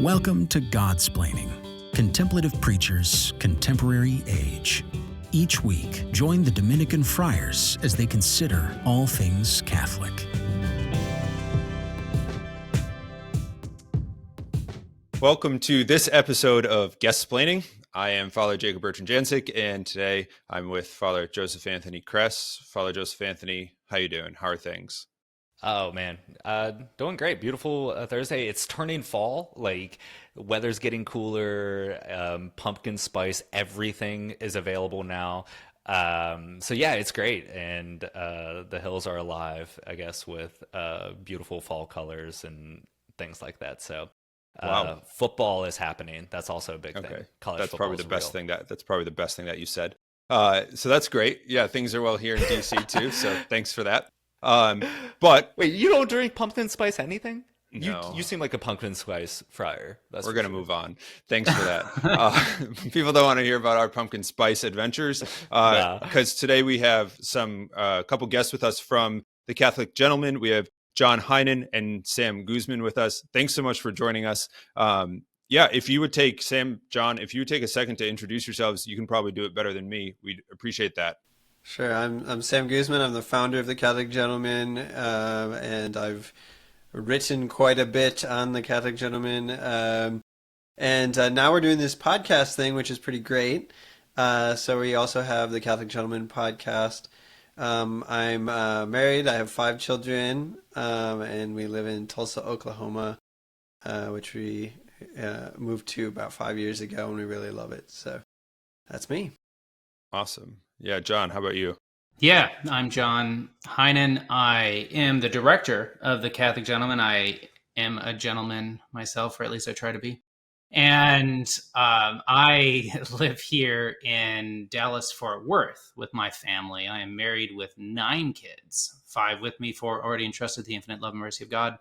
Welcome to Godsplaining, Contemplative Preachers, Contemporary Age. Each week, join the Dominican friars as they consider all things Catholic. Welcome to this episode of Guestsplaining. I am Father Jacob Bertrand Janczyk, and today I'm with Father Joseph Anthony Kress. Father Joseph Anthony, how you doing? How are things? Oh man, doing great. Beautiful Thursday. It's turning fall. Like, weather's getting cooler. Pumpkin spice, everything is available now. So yeah, it's great, and the hills are alive, I guess, with beautiful fall colors and things like that. So Wow. football is happening. That's also a big thing. College That's probably the football is best real. thing that's probably the best thing that you said. So that's great. Yeah, things are well here in DC too. So thanks for that. But Wait, you don't drink pumpkin spice anything? No. You seem like a pumpkin spice friar. That's we're for going to sure. move on. Thanks for that. People don't want to hear about our pumpkin spice adventures Nah. because today we have a couple guests with us from the Catholic Gentleman. We have John Heinen and Sam Guzman with us. Thanks so much for joining us. If you would take John, if you would take a second to introduce yourselves, you can probably do it better than me. We'd appreciate that. Sure, I'm Sam Guzman. I'm the founder of the Catholic Gentleman, and I've written quite a bit on the Catholic Gentleman. And now we're doing this podcast thing, which is pretty great. So we also have the Catholic Gentleman podcast. I'm married. I have 5 children, and we live in Tulsa, Oklahoma, which we moved to about 5 years ago, and we really love it. So that's me. Awesome. Yeah, John, how about you? Yeah, I'm John Heinen. I am the director of the Catholic Gentleman. I am a gentleman myself, or at least I try to be. And I live here in Dallas-Fort Worth with my family. I am married with 9 kids, 5 with me, 4 already entrusted to the infinite love and mercy of God,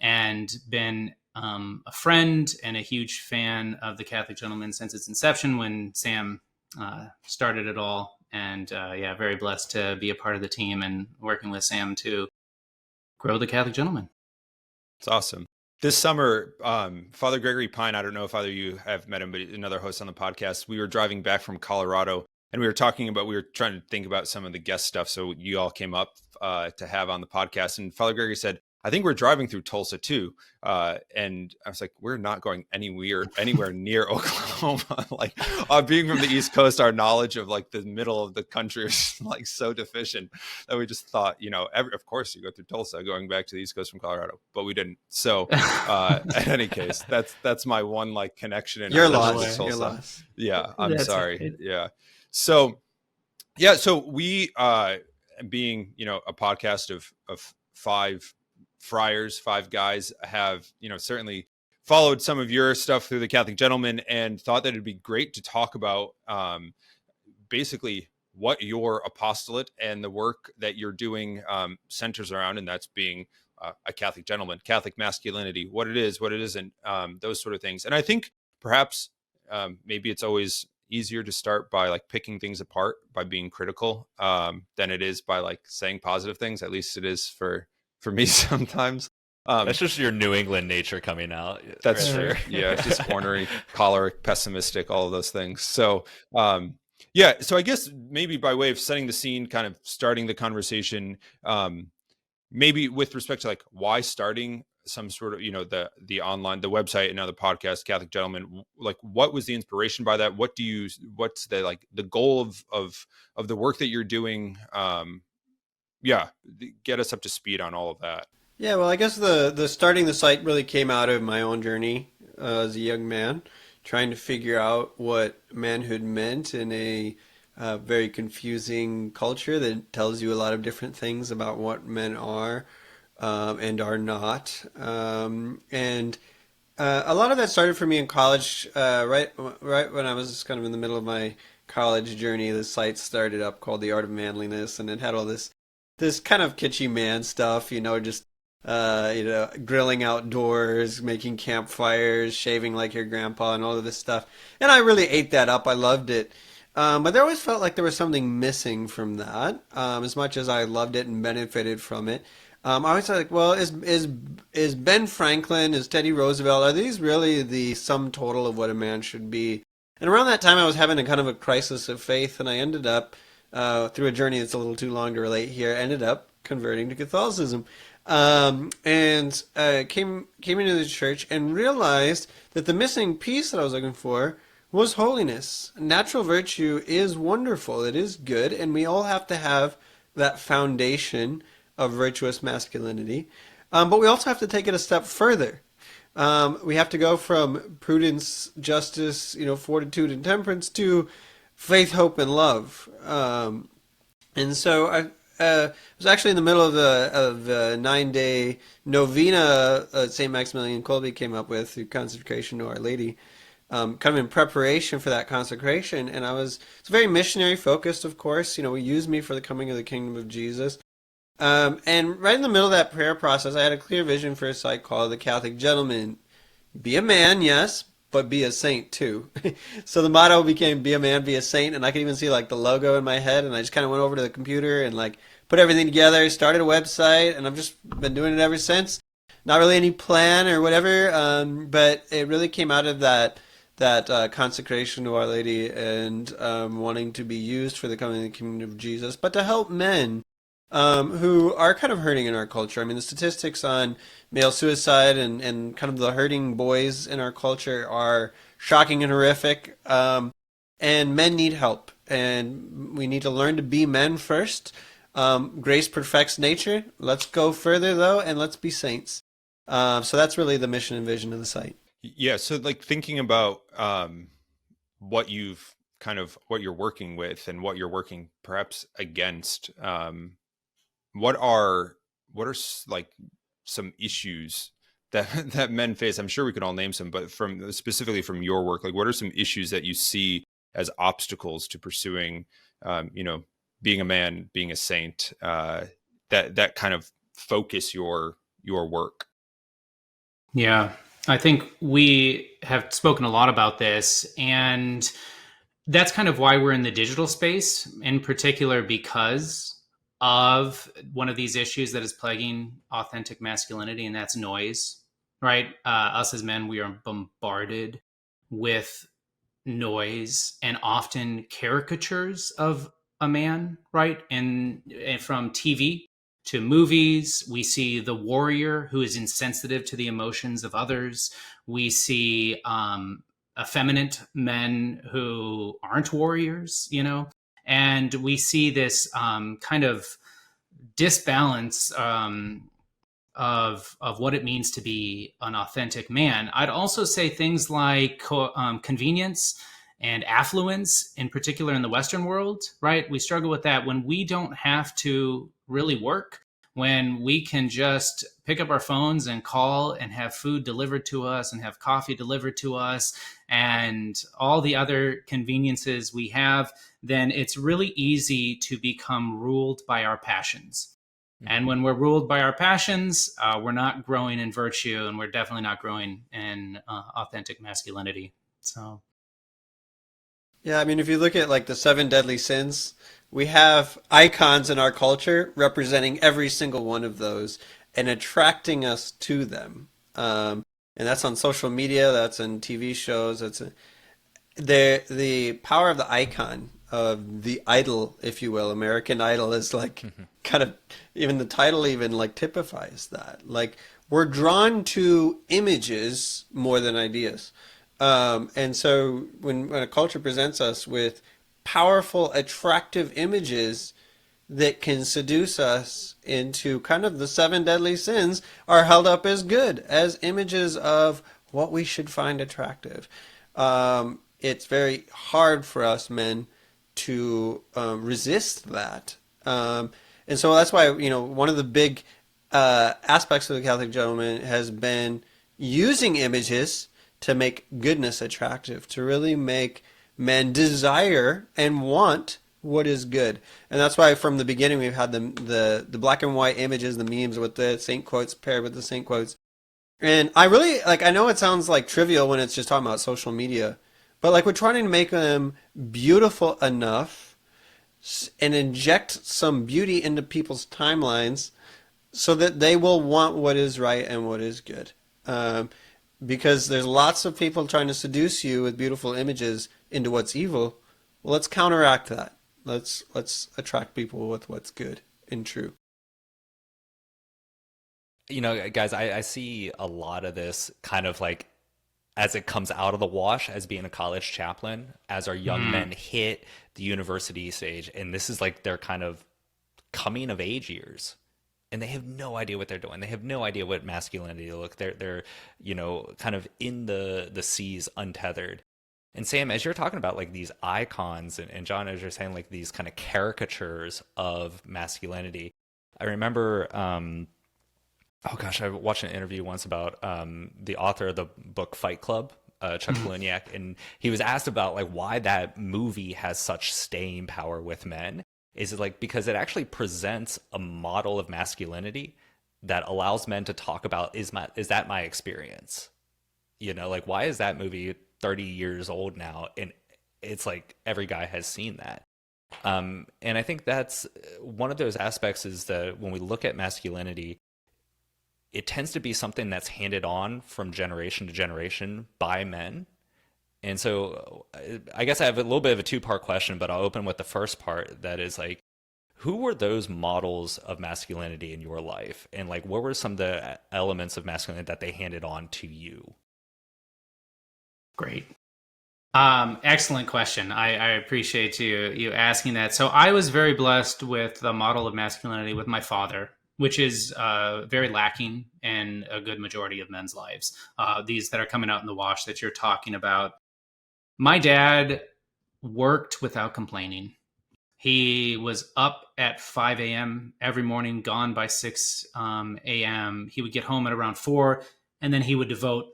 and been a friend and a huge fan of the Catholic Gentleman since its inception when Sam started it all. And very blessed to be a part of the team and working with Sam to grow the Catholic Gentleman. It's awesome. This summer, Father Gregory Pine, I don't know if either of you have met him, but another host on the podcast, we were driving back from Colorado and we were trying to think about some of the guest stuff. So you all came up to have on the podcast, and Father Gregory said, I think we're driving through Tulsa too. And I was like, we're not going anywhere near Oklahoma. Like, being from the East Coast, our knowledge of like the middle of the country is like so deficient that we just thought, of course you go through Tulsa going back to the East Coast from Colorado, but we didn't. So in any case, that's my one like connection. In You're Tulsa. lost. You're lost. Yeah, I'm That's sorry. it. Yeah. So we being, a podcast of 5 friars, 5 guys, have certainly followed some of your stuff through the Catholic Gentleman and thought that it'd be great to talk about basically what your apostolate and the work that you're doing centers around, and that's being a Catholic gentleman, Catholic masculinity, what it is, what it isn't, those sort of things. And I think perhaps maybe it's always easier to start by like picking things apart by being critical than it is by like saying positive things. At least it is for me sometimes. That's just your New England nature coming out. That's right true. there. Yeah, just ornery, choleric, pessimistic, all of those things. So, so I guess maybe by way of setting the scene, kind of starting the conversation, maybe with respect to like why starting some sort of, the online, the website, and now the podcast, Catholic Gentleman, like what was the inspiration by that? What's the like the goal of the work that you're doing? Get us up to speed on all of that. Yeah, well, I guess the starting the site really came out of my own journey as a young man, trying to figure out what manhood meant in a very confusing culture that tells you a lot of different things about what men are and are not. And a lot of that started for me in college, right when I was kind of in the middle of my college journey. The site started up called The Art of Manliness, and it had all this kind of kitschy man stuff, just grilling outdoors, making campfires, shaving like your grandpa, and all of this stuff. And I really ate that up. I loved it. But there always felt like there was something missing from that. As much as I loved it and benefited from it, I always like, well, is Ben Franklin, is Teddy Roosevelt, are these really the sum total of what a man should be? And around that time, I was having a kind of a crisis of faith, and I ended up, through a journey that's a little too long to relate here, ended up converting to Catholicism, and came into the church and realized that the missing piece that I was looking for was holiness. Natural virtue is wonderful, it is good, and we all have to have that foundation of virtuous masculinity. But we also have to take it a step further. We have to go from prudence, justice, fortitude and temperance to faith, hope, and love. And so I was actually in the middle of a 9-day novena St. Maximilian Kolbe came up with through consecration to Our Lady, kind of in preparation for that consecration. And it's very missionary focused, of course. We use me for the coming of the kingdom of Jesus. And right in the middle of that prayer process, I had a clear vision for a site called the Catholic Gentleman. Be a man, yes, but be a saint too. So the motto became be a man, be a saint. And I could even see like the logo in my head. And I just kind of went over to the computer and like put everything together, started a website, and I've just been doing it ever since. Not really any plan or whatever, but it really came out of that consecration to Our Lady and wanting to be used for the coming of the kingdom of Jesus, but to help men who are kind of hurting in our culture. I mean, the statistics on male suicide and kind of the hurting boys in our culture are shocking and horrific. And men need help, and we need to learn to be men first. Grace perfects nature. Let's go further though, and let's be saints. So that's really the mission and vision of the site. Yeah. So like thinking about what you're working with and what you're working perhaps against, what are like some issues that men face? I'm sure we could all name some, but specifically from your work, like what are some issues that you see as obstacles to pursuing, being a man, being a saint, that kind of focus your work? Yeah, I think we have spoken a lot about this, and that's kind of why we're in the digital space, in particular because of one of these issues that is plaguing authentic masculinity, and that's noise, right? Us as men, we are bombarded with noise and often caricatures of a man, right? And from TV to movies, we see the warrior who is insensitive to the emotions of others. We see effeminate men who aren't warriors, and we see this kind of disbalance of what it means to be an authentic man. I'd also say things like convenience and affluence, in particular in the Western world, right? We struggle with that when we don't have to really work, when we can just pick up our phones and call and have food delivered to us and have coffee delivered to us and all the other conveniences we have, then it's really easy to become ruled by our passions. Mm-hmm. And when we're ruled by our passions, we're not growing in virtue, and we're definitely not growing in authentic masculinity. So, yeah, I mean, if you look at like the 7 deadly sins, we have icons in our culture representing every single one of those and attracting us to them. And that's on social media, that's in TV shows, the power of the icon, of the idol, if you will. American Idol is like kind of, even the title even like typifies that. Like we're drawn to images more than ideas. And so when a culture presents us with powerful, attractive images that can seduce us into kind of the 7 deadly sins, are held up as good, as images of what we should find attractive. It's very hard for us men to resist that. And so that's why, one of the big aspects of the Catholic Gentleman has been using images to make goodness attractive, to really make men desire and want what is good. And that's why from the beginning we've had the black and white images, the memes with the saint quotes paired with the saint quotes. And I really, I know it sounds like trivial when it's just talking about social media, but we're trying to make them beautiful enough and inject some beauty into people's timelines so that they will want what is right and what is good. Because there's lots of people trying to seduce you with beautiful images into what's evil. Well, let's counteract that. Let's attract people with what's good and true. You know, guys, I see a lot of this kind of like as it comes out of the wash as being a college chaplain, as our young men hit the university stage, and this is like their kind of coming of age years, and they have no idea what they're doing. They have no idea what masculinity look. They're you know, kind of in the seas untethered. And Sam, as you're talking about like these icons, and John, as you're saying like these kind of caricatures of masculinity, I remember oh gosh, I watched an interview once about the author of the book Fight Club, Chuck Palahniuk, and he was asked about like why that movie has such staying power with men. Is it like because it actually presents a model of masculinity that allows men to talk about is that my experience? You know, like why is that movie 30 years old now and it's like every guy has seen that. And I think that's one of those aspects is that when we look at masculinity, it tends to be something that's handed on from generation to generation by men. And so I guess I have a little bit of a two-part question, but I'll open with the first part that is like, who were those models of masculinity in your life? And like, what were some of the elements of masculinity that they handed on to you? Great. Excellent question. I appreciate you asking that. So I was very blessed with the model of masculinity with my father, which is very lacking in a good majority of men's lives. These that are coming out in the wash that you're talking about. My dad worked without complaining. He was up at 5 a.m. every morning, gone by 6 a.m. He would get home at around 4, and then he would devote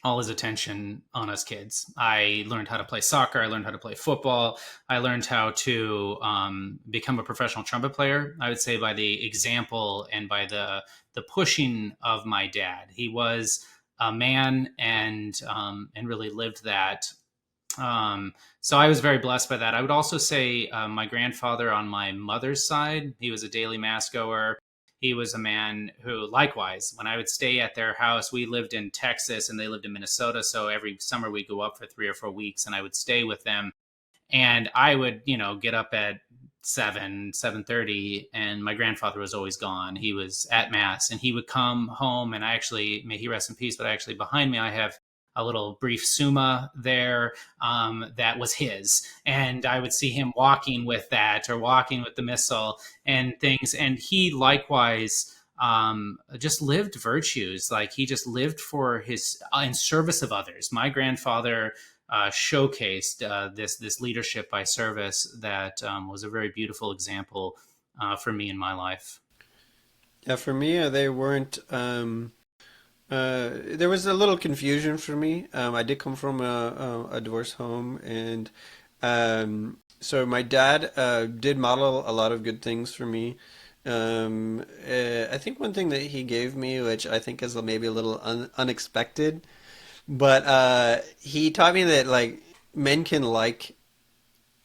all his attention on us kids. I learned how to play soccer. I learned how to play football. I learned how to become a professional trumpet player, I would say by the example and by the pushing of my dad. He was a man and really lived that. So I was very blessed by that. I would also say my grandfather on my mother's side, he was a daily mass goer. He was a man who, likewise, when I would stay at their house, we lived in Texas and they lived in Minnesota. So every summer we go up for 3 or 4 weeks and I would stay with them. And I would, get up at 7:30, and my grandfather was always gone. He was at mass and he would come home, and I actually, may he rest in peace, but actually behind me, I have a little brief summa there that was his. And I would see him walking with that or walking with the missal and things. And he likewise just lived virtues. Like he just lived for his in service of others. My grandfather showcased this leadership by service that was a very beautiful example for me in my life. Yeah, for me, they weren't. There was a little confusion for me. I did come from a divorce home, and so my dad did model a lot of good things for me. I think one thing that he gave me, which I think is maybe a little unexpected, but he taught me that like men can like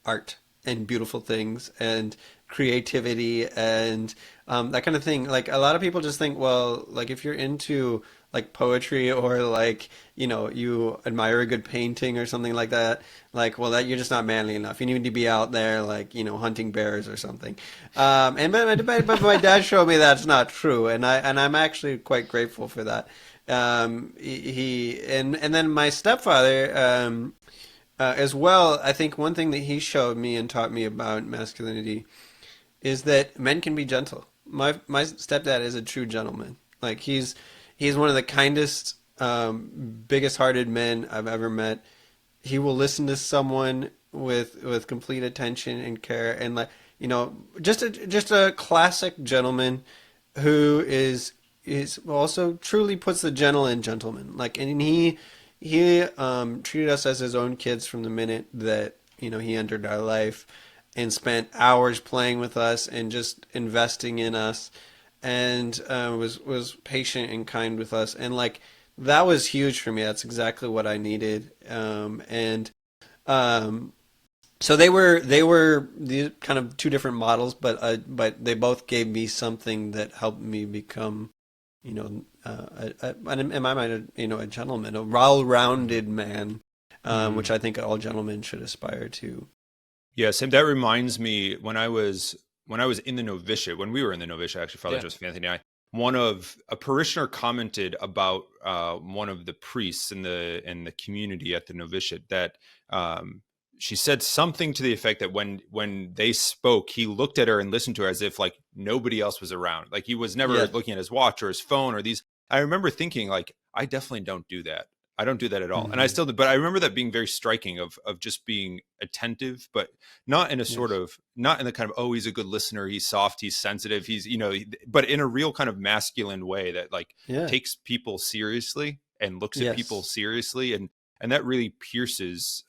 art and beautiful things and creativity and that kind of thing. Like a lot of people just think, well, like if you're into like poetry or like, you admire a good painting or something like that, like, well, that you're just not manly enough. You need to be out there like, hunting bears or something. But my dad showed me that's not true. And I'm actually quite grateful for that. And then my stepfather, as well, I think one thing that he showed me and taught me about masculinity is that men can be gentle. My stepdad is a true gentleman. Like he's one of the kindest, biggest hearted men I've ever met. He will listen to someone with complete attention and care, and like just a classic gentleman who is also truly puts the gentle in gentleman. Like, and he treated us as his own kids from the minute that he entered our life, and spent hours playing with us and just investing in us, and was patient and kind with us, and like that was huge for me. That's exactly what I needed, and to So they were the kind of two different models, but they both gave me something that helped me become, in my mind, a gentleman, a well-rounded man, which I think all gentlemen should aspire to. Yes, and that reminds me when I was in the novitiate, when we were in the novitiate, actually, Father Yeah. Joseph Anthony and I, a parishioner commented about one of the priests in the community at the novitiate that she said something to the effect that when they spoke, he looked at her and listened to her as if like nobody else was around. Like he was never looking at his watch or his phone or these. I remember thinking like, I definitely don't do that. I don't do that at all. And I still do, but I remember that being very striking of just being attentive, but not in a sort of, not in the kind of, oh, he's a good listener. He's soft, he's sensitive. He's, but in a real kind of masculine way that like takes people seriously and looks at people seriously. And that really pierces,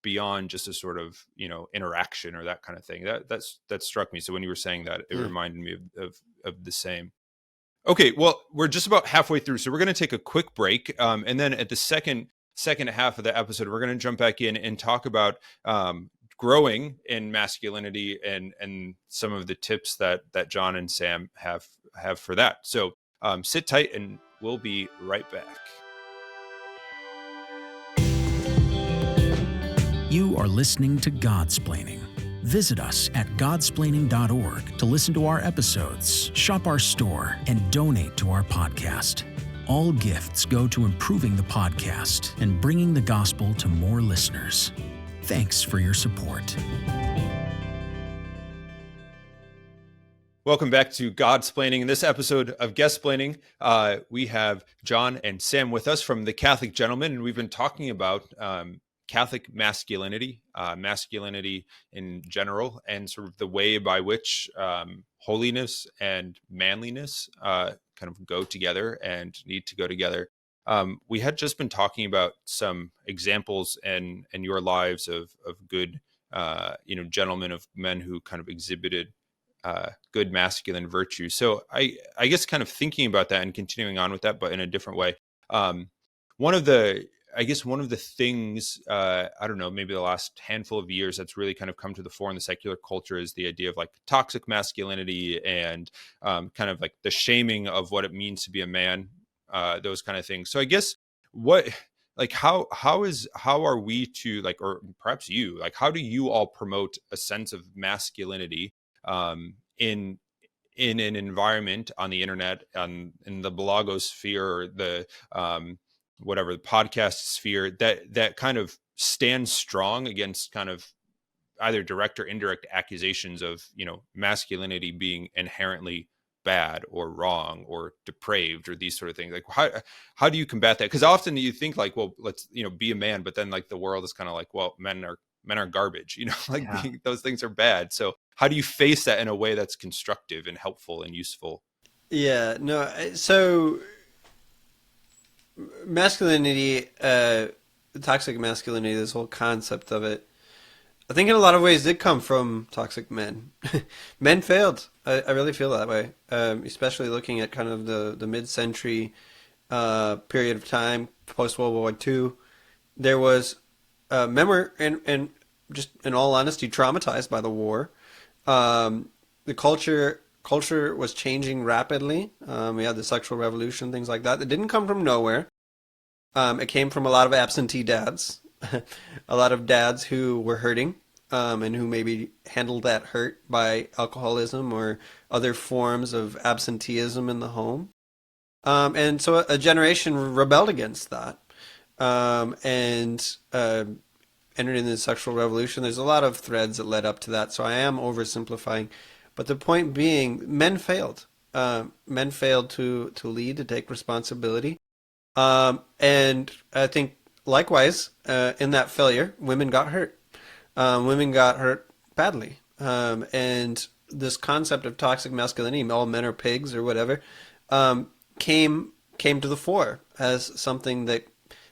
beyond just a sort of, interaction or that kind of thing. That struck me. So when you were saying that, it reminded me of the same. Okay, well, we're just about halfway through, so we're going to take a quick break, and then at the second half of the episode, we're going to jump back in and talk about growing in masculinity and some of the tips that John and Sam have for that. So sit tight, and we'll be right back. You are listening to Godsplaining. Visit us at godsplaining.org to listen to our episodes, shop our store, and donate to our podcast. All gifts go to improving the podcast and bringing the gospel to more listeners. Thanks for your support. Welcome back to Godsplaining. In this episode of Guestsplaining, we have John and Sam with us from the Catholic Gentleman, and we've been talking about Catholic masculinity, masculinity in general, and sort of the way by which holiness and manliness kind of go together and need to go together. We had just been talking about some examples in your lives of good, gentlemen, of men who kind of exhibited good masculine virtue. So I guess kind of thinking about that and continuing on with that, but in a different way. One of the things, I don't know, maybe the last handful of years that's really kind of come to the fore in the secular culture is the idea of like toxic masculinity and kind of like the shaming of what it means to be a man, those kind of things. So I guess how are we to like, or perhaps you, like, how do you all promote a sense of masculinity in an environment on the internet, in the blogosphere, or the the podcast sphere that kind of stands strong against kind of either direct or indirect accusations of, masculinity being inherently bad or wrong or depraved or these sort of things? Like how do you combat that? Because often you think like, well, let's, be a man, but then like the world is kind of like, well, men are garbage, those things are bad. So how do you face that in a way that's constructive and helpful and useful? Yeah, no, so masculinity, toxic masculinity, this whole concept of it, I think in a lot of ways did come from toxic men. Men failed. I really feel that way, especially looking at kind of the mid-century period of time, post-World War II. There was men were, and just in all honesty, traumatized by the war. The culture was changing rapidly. We had the sexual revolution, things like that. It didn't come from nowhere. It came from a lot of absentee dads, a lot of dads who were hurting, and who maybe handled that hurt by alcoholism or other forms of absenteeism in the home. And so a generation rebelled against that, and entered into the sexual revolution. There's a lot of threads that led up to that, so I am oversimplifying. But the point being, men failed. Men failed to lead, to take responsibility. And I think likewise, in that failure, women got hurt. Women got hurt badly. And this concept of toxic masculinity, all men are pigs or whatever, came to the fore as something that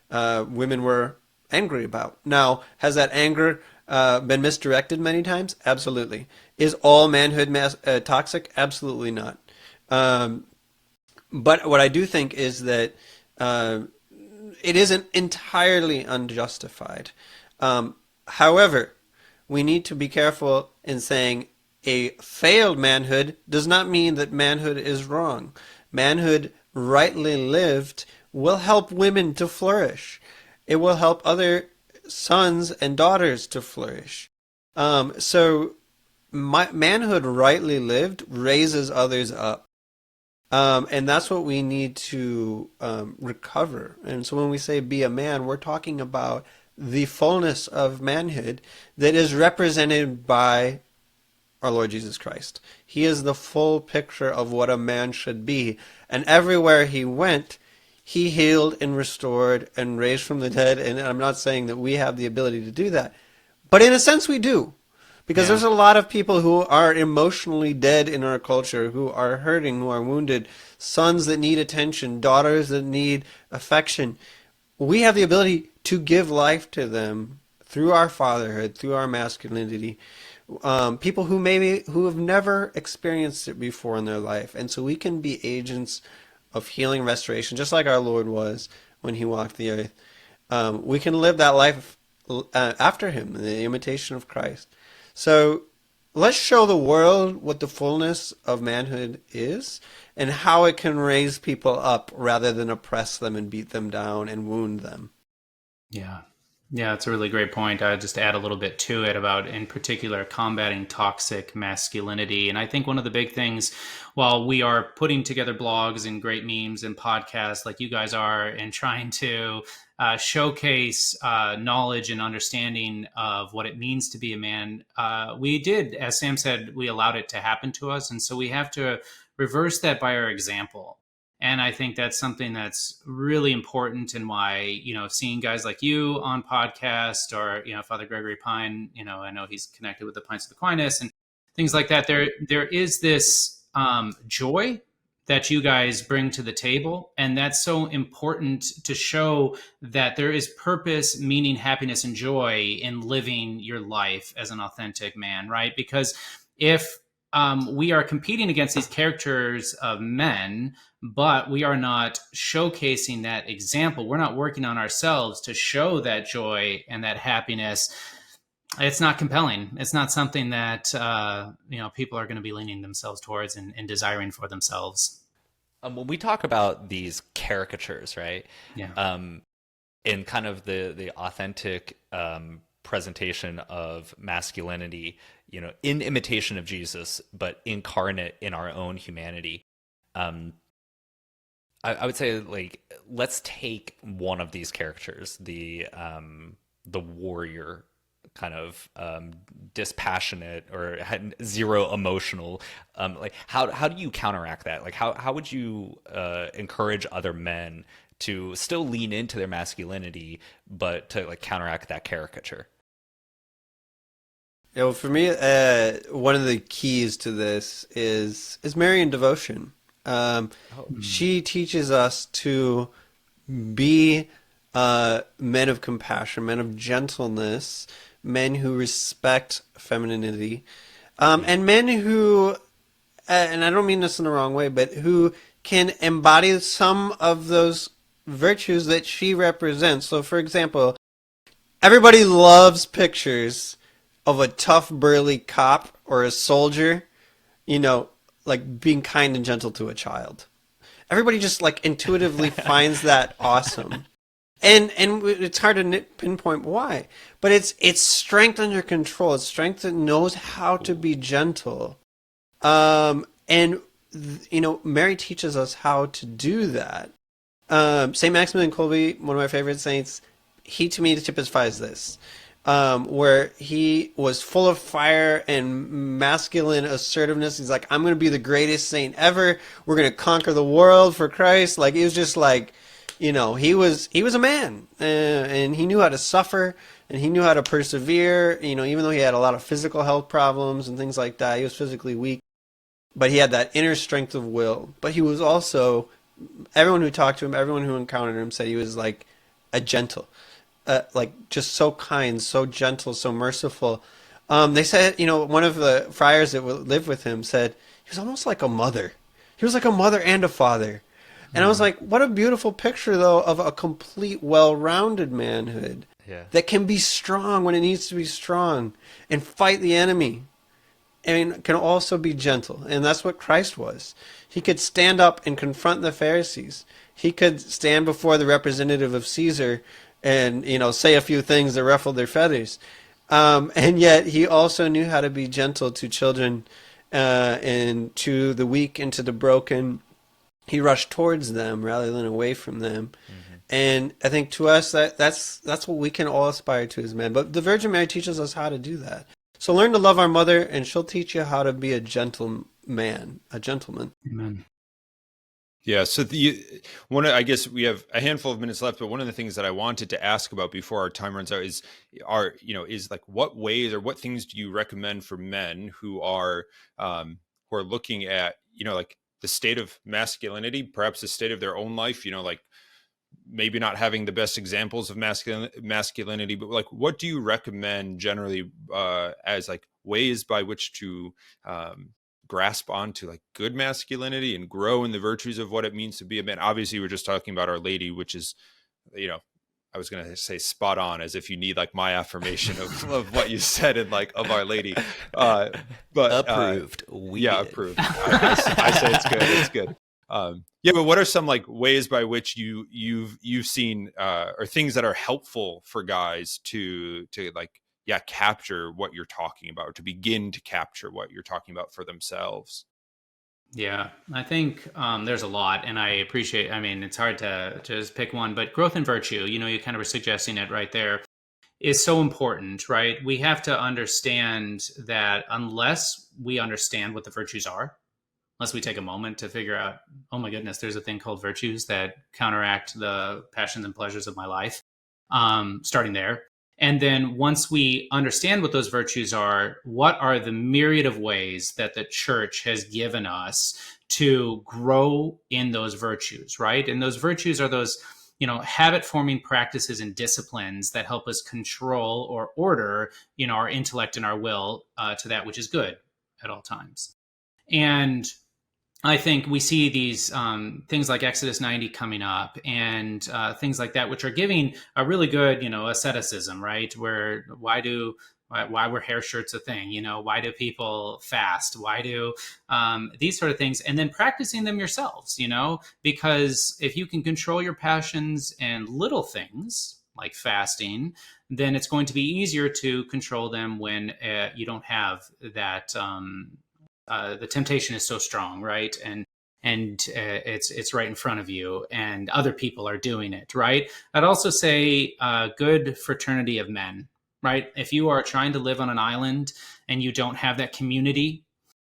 women were angry about. Now, has that anger been misdirected many times? Absolutely. Is all manhood toxic? Absolutely not. But what I do think is that it isn't entirely unjustified. However, we need to be careful in saying a failed manhood does not mean that manhood is wrong. Manhood, rightly lived, will help women to flourish. It will help other sons and daughters to flourish. So manhood, rightly lived, raises others up. And that's what we need to recover. And so when we say be a man, we're talking about the fullness of manhood that is represented by our Lord Jesus Christ. He is the full picture of what a man should be. And everywhere he went, he healed and restored and raised from the dead. And I'm not saying that we have the ability to do that, but in a sense we do. Because there's a lot of people who are emotionally dead in our culture, who are hurting, who are wounded, sons that need attention, daughters that need affection. We have the ability to give life to them through our fatherhood, through our masculinity. People who have never experienced it before in their life. And so we can be agents of healing, restoration, just like our Lord was when he walked the earth. We can live that life after him, in the imitation of Christ. So let's show the world what the fullness of manhood is and how it can raise people up rather than oppress them and beat them down and wound them. Yeah. Yeah, it's a really great point. I just add a little bit to it about, in particular, combating toxic masculinity. And I think one of the big things, while we are putting together blogs and great memes and podcasts like you guys are, and trying to showcase knowledge and understanding of what it means to be a man, we did, as Sam said, we allowed it to happen to us. And so we have to reverse that by our example. And I think that's something that's really important, and why, seeing guys like you on podcast, or, Father Gregory Pine, I know he's connected with the Pints of Aquinas and things like that. There is this joy that you guys bring to the table. And that's so important to show that there is purpose, meaning, happiness, and joy in living your life as an authentic man, right? Because if we are competing against these characters of men, but we are not showcasing that example, we're not working on ourselves to show that joy and that happiness, it's not compelling. It's not something that people are going to be leaning themselves towards and desiring for themselves. When we talk about these caricatures, right? Yeah. In kind of the authentic presentation of masculinity, in imitation of Jesus, but incarnate in our own humanity. I would say, let's take one of these characters, the warrior, kind of dispassionate or had zero emotional. How do you counteract that? How would you encourage other men to still lean into their masculinity, but to counteract that caricature? Well, for me, one of the keys to this is Marian devotion. She teaches us to be men of compassion, men of gentleness, men who respect femininity, and men who, and I don't mean this in the wrong way, but who can embody some of those virtues that she represents. So, for example, everybody loves pictures of a tough, burly cop or a soldier, being kind and gentle to a child. Everybody just intuitively finds that awesome. And it's hard to pinpoint why, but it's strength under control. It's strength that knows how to be gentle. Mary teaches us how to do that. St. Maximilian Kolbe, one of my favorite saints, he to me typifies this. Where he was full of fire and masculine assertiveness. He's like, I'm going to be the greatest saint ever. We're going to conquer the world for Christ. It was just he was a man, and he knew how to suffer, and he knew how to persevere. Even though he had a lot of physical health problems and things like that, he was physically weak, but he had that inner strength of will. But he was also, everyone who talked to him, everyone who encountered him said he was like a gentle. Just so kind, so gentle, so merciful. They said, one of the friars that lived with him said he was almost like a mother. He was like a mother and a father. And I was like, what a beautiful picture, though, of a complete, well-rounded manhood. Yeah. that can be strong when it needs to be strong and fight the enemy, and can also be gentle. And that's what Christ was. He could stand up and confront the Pharisees. He could stand before the representative of Caesar and, say a few things that ruffled their feathers. And yet he also knew how to be gentle to children and to the weak and to the broken. He rushed towards them rather than away from them. Mm-hmm. And I think to us, that's what we can all aspire to as men. But the Virgin Mary teaches us how to do that. So learn to love our mother, and she'll teach you how to be a gentleman. Amen. Yeah. So I guess we have a handful of minutes left, but one of the things that I wanted to ask about before our time runs out is like, what ways or what things do you recommend for men who are looking at, like the state of masculinity, perhaps the state of their own life, like maybe not having the best examples of masculinity, but like, what do you recommend generally as like ways by which to grasp onto like good masculinity and grow in the virtues of what it means to be a man? Obviously, we're just talking about Our Lady, which is, I was going to say spot on, as if you need like my affirmation of what you said and like of Our Lady. But approved. Approved. I say it's good. It's good. But what are some like ways by which you've seen or things that are helpful for guys to like capture what you're talking about, or to begin to capture what you're talking about for themselves? Yeah, I think there's a lot, and I appreciate, it's hard to just pick one, but growth in virtue, you kind of were suggesting it right there, is so important, right? We have to understand that unless we understand what the virtues are, unless we take a moment to figure out, oh my goodness, there's a thing called virtues that counteract the passions and pleasures of my life, starting there. And then once we understand what those virtues are, what are the myriad of ways that the church has given us to grow in those virtues, right? And those virtues are those, habit-forming practices and disciplines that help us control or order, our intellect and our will to that which is good at all times. And I think we see these things like Exodus 90 coming up and things like that, which are giving a really good, asceticism, right? Where why were hair shirts a thing? Why do people fast? Why do these sort of things? And then practicing them yourselves, because if you can control your passions and little things like fasting, then it's going to be easier to control them when you don't have that. The temptation is so strong, right? And it's right in front of you, and other people are doing it, right? I'd also say good fraternity of men, right? If you are trying to live on an island and you don't have that community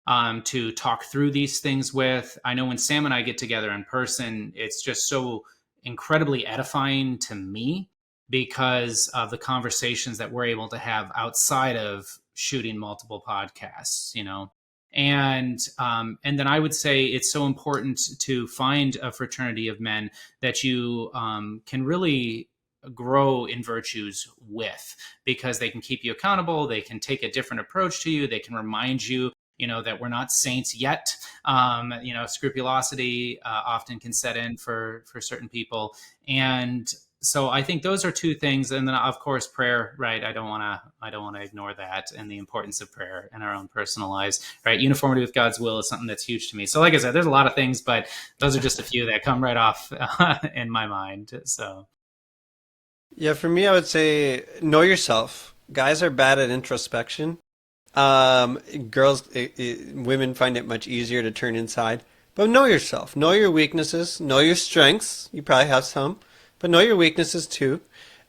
to talk through these things with, I know when Sam and I get together in person, it's just so incredibly edifying to me because of the conversations that we're able to have outside of shooting multiple podcasts, And then I would say it's so important to find a fraternity of men that you can really grow in virtues with, because they can keep you accountable. They can take a different approach to you. They can remind you, that we're not saints yet. Scrupulosity often can set in for certain people. And so I think those are two things. And then of course, prayer, right? I don't want to ignore that, and the importance of prayer in our own personal lives, right? Uniformity with God's will is something that's huge to me. So like I said, there's a lot of things, but those are just a few that come right off in my mind. So. Yeah, for me, I would say know yourself. Guys are bad at introspection. Women find it much easier to turn inside. But know yourself. Know your weaknesses. Know your strengths. You probably have some. But know your weaknesses too.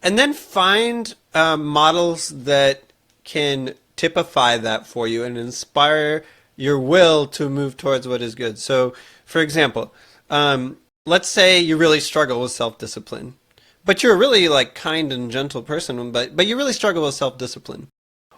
And then find models that can typify that for you and inspire your will to move towards what is good. So, for example, let's say you really struggle with self-discipline. But you're a really kind and gentle person, but you really struggle with self-discipline.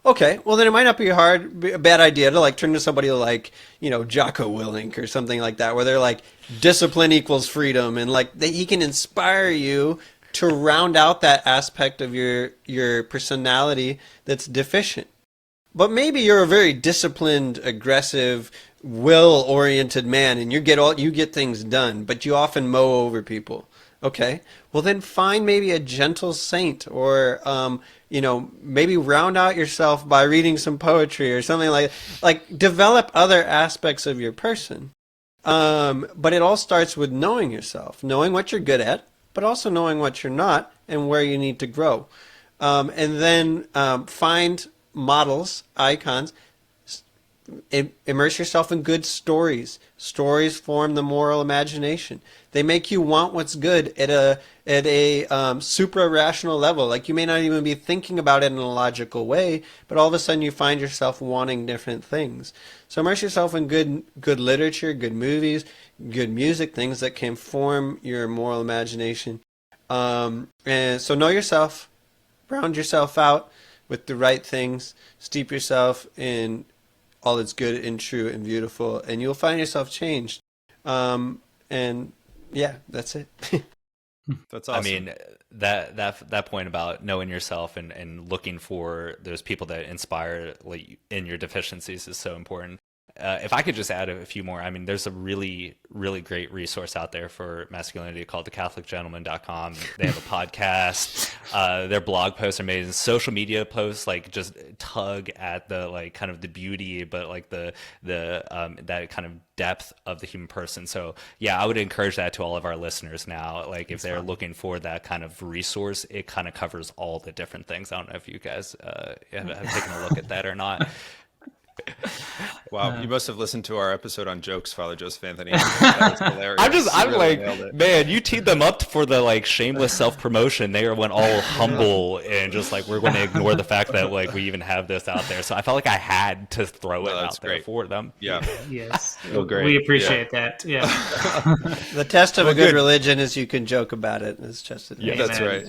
Okay, well then it might not be a bad idea to turn to somebody like, Jocko Willink or something like that, where they're like, discipline equals freedom, and he can inspire you to round out that aspect of your personality that's deficient. But maybe you're a very disciplined, aggressive, will-oriented man, and you get things done, but you often mow over people. Okay. Well, then find maybe a gentle saint, or maybe round out yourself by reading some poetry or something like develop other aspects of your person. But it all starts with knowing yourself, knowing what you're good at, but also knowing what you're not and where you need to grow. And then find models, icons. Immerse yourself in good stories. Stories form the moral imagination. They make you want what's good at a supra rational level. Like, you may not even be thinking about it in a logical way, but all of a sudden you find yourself wanting different things. So immerse yourself in good literature, good movies, good music, things that can form your moral imagination. And so know yourself, round yourself out with the right things, steep yourself in all that's good and true and beautiful, and you'll find yourself changed. And yeah, that's it. That's awesome. I mean, that point about knowing yourself and looking for those people that inspire like in your deficiencies is so important. If I could just add a few more, I mean, there's a really, really great resource out there for masculinity called thecatholicgentleman.com. They have a podcast. Their blog posts are amazing. Social media posts like just tug at the like kind of the beauty, but like the that kind of depth of the human person. So yeah, I would encourage that to all of our listeners now. Like if they're looking for that kind of resource, it kind of covers all the different things. I don't know if you guys have taken a look at that or not. Wow, you must have listened to our episode on jokes, Father Joseph Anthony. That was hilarious. I'm really like, man, you teed them up for the like shameless self-promotion. They went all humble and just like, we're going to ignore the fact that like we even have this out there. So I felt like I had to throw it out there for them. Yeah. Yes. Oh, great. We appreciate that. Yeah. The test of a good religion is you can joke about it. It's just that's right.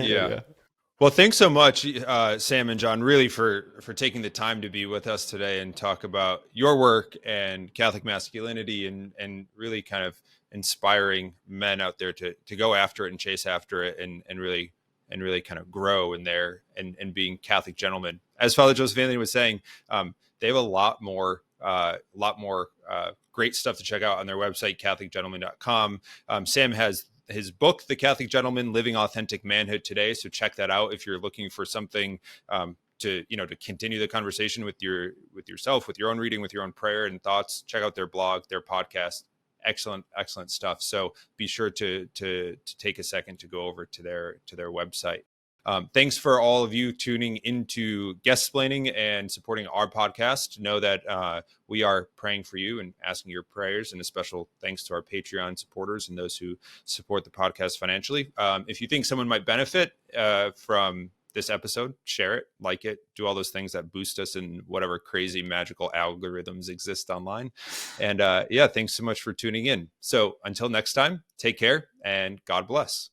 Yeah. Well, thanks so much, Sam and John, really for taking the time to be with us today and talk about your work and Catholic masculinity and really kind of inspiring men out there to go after it and chase after it and really kind of grow in there and being Catholic gentlemen. As Father Joseph Anthony was saying, they have a lot more great stuff to check out on their website, CatholicGentleman.com. Sam has his book, The Catholic Gentleman, Living Authentic Manhood Today. So check that out if you're looking for something to continue the conversation with yourself, with your own reading, with your own prayer and thoughts. Check out their blog, their podcast. Excellent stuff. So be sure to take a second to go over to their website. Thanks for all of you tuning into Guestsplaining and supporting our podcast. Know that we are praying for you and asking your prayers, and a special thanks to our Patreon supporters and those who support the podcast financially. If you think someone might benefit from this episode, share it, like it, do all those things that boost us in whatever crazy magical algorithms exist online. And thanks so much for tuning in. So until next time, take care and God bless.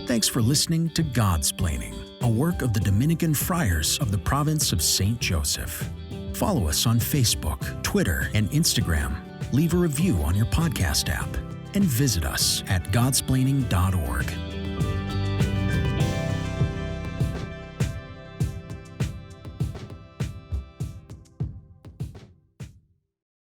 Thanks for listening to Godsplaining, a work of the Dominican friars of the province of St. Joseph. Follow us on Facebook, Twitter, and Instagram. Leave a review on your podcast app and visit us at godsplaining.org.